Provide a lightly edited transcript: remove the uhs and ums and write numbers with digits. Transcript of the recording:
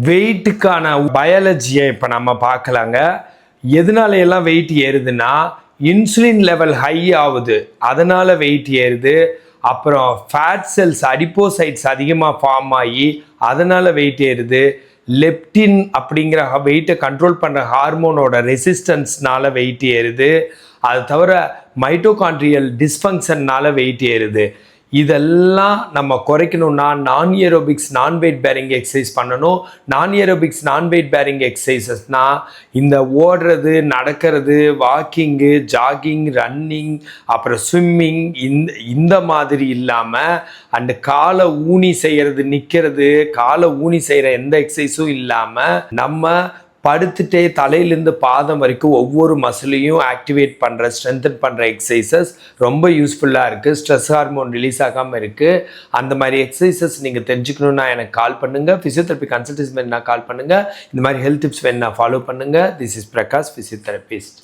வெயிட்டுக்கான பயாலஜியை இப்போ நம்ம பார்க்கலாங்க. எதனால எல்லாம் வெயிட் ஏறுதுன்னா, இன்சுலின் லெவல் ஹை ஆகுது, அதனால வெயிட் ஏறுது. அப்புறம் ஃபேட் செல்ஸ் அடிப்போசைட்ஸ் அதிகமாக ஃபார்ம் ஆகி அதனால வெயிட் ஏறுது. லெப்டின் அப்படிங்கிற வெயிட்டை கண்ட்ரோல் பண்ணுற ஹார்மோனோட ரெசிஸ்டன்ஸ்னால வெயிட் ஏறுது. அது தவிர மைட்டோகாண்ட்ரியல் டிஸ்ஃபங்க்ஷன்னால வெயிட் ஏறுது. இதெல்லாம் நம்ம குறைக்கணும்னா நான் ஏரோபிக்ஸ் நான் வெயிட் பேரிங் எக்ஸசைஸ் பண்ணணும். நான் ஏரோபிக்ஸ் நான் வெயிட் பேரிங் எக்ஸசைசஸ்னால் இந்த ஓடுறது, நடக்கிறது, வாக்கிங்கு, ஜாகிங், ரன்னிங், அப்புறம் ஸ்விம்மிங், இந்த மாதிரி இல்லாமல் அண்டு காலை ஊனி செய்கிறது, நிற்கிறது, காலை ஊனி செய்கிற எந்த எக்ஸசைஸும் இல்லாமல் நம்ம படுத்துட்டே தலையிலேருந்து பாதம் வரைக்கும் ஒவ்வொரு மசிலையும் ஆக்டிவேட் பண்ணுற, ஸ்ட்ரென்தன் பண்ணுற எக்ஸசைசஸ் ரொம்ப யூஸ்ஃபுல்லாக இருக்குது. ஸ்ட்ரெஸ் ஹார்மோன் ரிலீஸ் ஆகாமல் இருக்குது. அந்த மாதிரி எக்ஸசைசஸ் நீங்கள் தெரிஞ்சுக்கணுன்னா எனக்கு கால் பண்ணுங்கள். ஃபிசியோதெரப்பி கன்சல்டேஷன் வேணுன்னா கால் பண்ணுங்கள். இந்த மாதிரி ஹெல்த் டிப்ஸ் வேணுன்னா ஃபாலோ பண்ணுங்கள். This is Prakash, physiotherapist.